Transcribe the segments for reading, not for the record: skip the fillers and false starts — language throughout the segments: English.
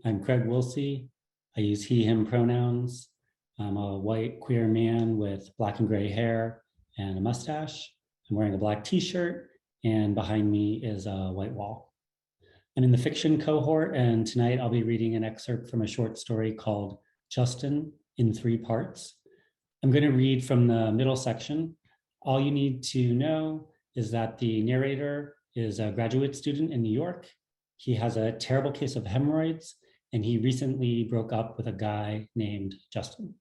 I'm Greg Willse. I use he, him pronouns. I'm a white queer man with black and gray hair and a mustache. I'm wearing a black t-shirt, and behind me is a white wall. I'm in the fiction cohort, and tonight I'll be reading an excerpt from a short story called Justin in 3 parts. I'm going to read from the middle section. All you need to know is that the narrator is a graduate student in New York. He has a terrible case of hemorrhoids, and he recently broke up with a guy named Justin.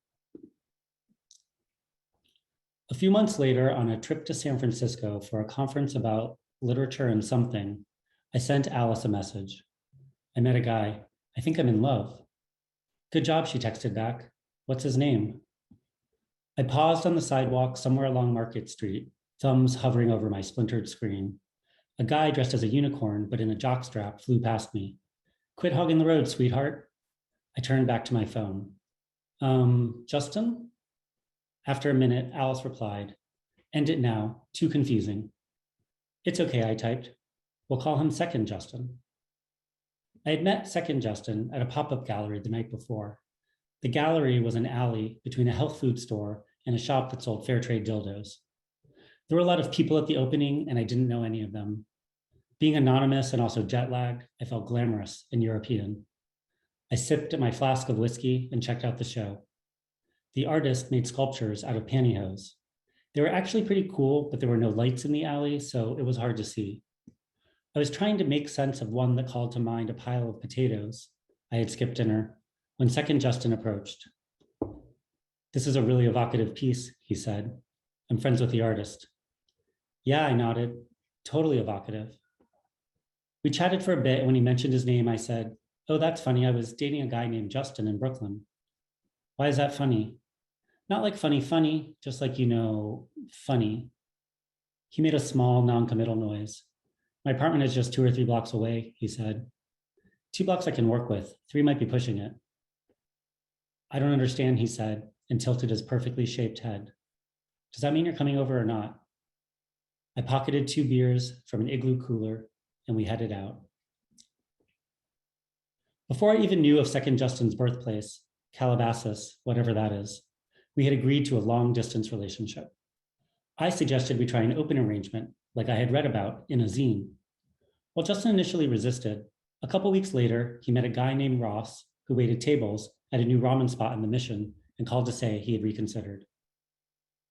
A few months later, on a trip to San Francisco for a conference about literature and something, I sent Alice a message. I met a guy. I think I'm in love. Good job, she texted back. What's his name? I paused on the sidewalk somewhere along Market Street, thumbs hovering over my splintered screen. A guy dressed as a unicorn, but in a jockstrap, flew past me. Quit hogging the road, sweetheart. I turned back to my phone. Justin? After a minute, Alice replied, end it now, too confusing. It's okay, I typed. We'll call him Second Justin. I had met Second Justin at a pop-up gallery the night before. The gallery was an alley between a health food store and a shop that sold fair trade dildos. There were a lot of people at the opening, and I didn't know any of them. Being anonymous and also jet-lagged, I felt glamorous and European. I sipped at my flask of whiskey and checked out the show. The artist made sculptures out of pantyhose. They were actually pretty cool, but there were no lights in the alley, so it was hard to see. I was trying to make sense of one that called to mind a pile of potatoes. I had skipped dinner when Second Justin approached. This is a really evocative piece, he said. I'm friends with the artist. Yeah, I nodded. Totally evocative. We chatted for a bit, and when he mentioned his name, I said, oh, that's funny. I was dating a guy named Justin in Brooklyn. Why is that funny? Not like funny, just like, funny. He made a small, non-committal noise. My apartment is just 2 or 3 blocks away, he said. 2 blocks I can work with, 3 might be pushing it. I don't understand, he said, and tilted his perfectly shaped head. Does that mean you're coming over or not? I pocketed 2 beers from an igloo cooler, and we headed out. Before I even knew of Second Justin's birthplace, Calabasas, whatever that is, we had agreed to a long-distance relationship. I suggested we try an open arrangement, like I had read about in a zine. While Justin initially resisted, a couple weeks later, he met a guy named Ross who waited tables at a new ramen spot in the Mission and called to say he had reconsidered.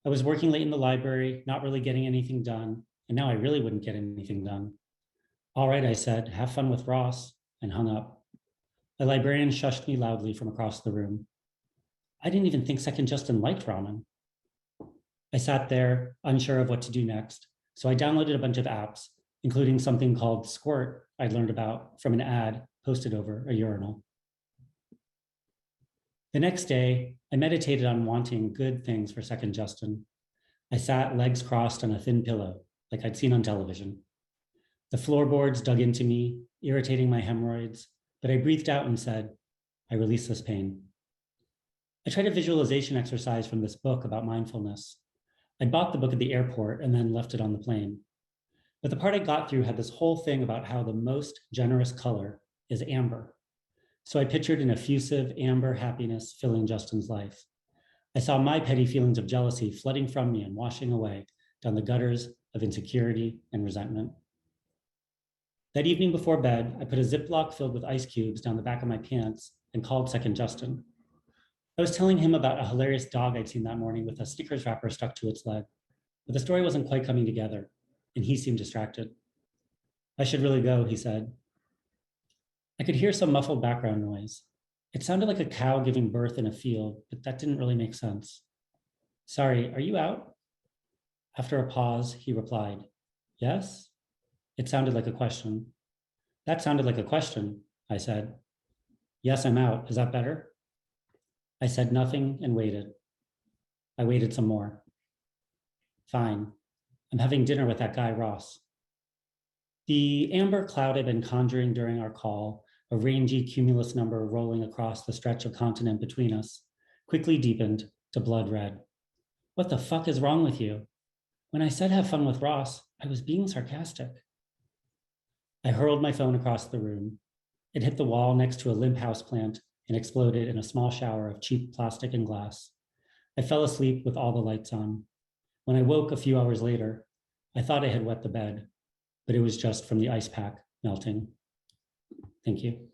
I was working late in the library, not really getting anything done, and now I really wouldn't get anything done. All right, I said, have fun with Ross, and hung up. A librarian shushed me loudly from across the room. I didn't even think Second Justin liked ramen. I sat there, unsure of what to do next, so I downloaded a bunch of apps, including something called Squirt I'd learned about from an ad posted over a urinal. The next day, I meditated on wanting good things for Second Justin. I sat legs crossed on a thin pillow, like I'd seen on television. The floorboards dug into me, irritating my hemorrhoids, but I breathed out and said, I release this pain. I tried a visualization exercise from this book about mindfulness. I bought the book at the airport and then left it on the plane. But the part I got through had this whole thing about how the most generous color is amber. So I pictured an effusive amber happiness filling Justin's life. I saw my petty feelings of jealousy flooding from me and washing away down the gutters of insecurity and resentment. That evening before bed, I put a Ziploc filled with ice cubes down the back of my pants and called Second Justin. I was telling him about a hilarious dog I'd seen that morning with a Snickers wrapper stuck to its leg, but the story wasn't quite coming together, and he seemed distracted. I should really go, he said. I could hear some muffled background noise. It sounded like a cow giving birth in a field, but that didn't really make sense. Sorry, are you out? After a pause, he replied, yes? It sounded like a question. That sounded like a question, I said. Yes, I'm out. Is that better? I said nothing and waited. I waited some more. Fine. I'm having dinner with that guy, Ross. The amber cloud I'd been conjuring during our call, a rangy cumulus number rolling across the stretch of continent between us, quickly deepened to blood red. What the fuck is wrong with you? When I said have fun with Ross, I was being sarcastic. I hurled my phone across the room. It hit the wall next to a limp houseplant and exploded in a small shower of cheap plastic and glass. I fell asleep with all the lights on. When I woke a few hours later, I thought I had wet the bed, but it was just from the ice pack melting. Thank you.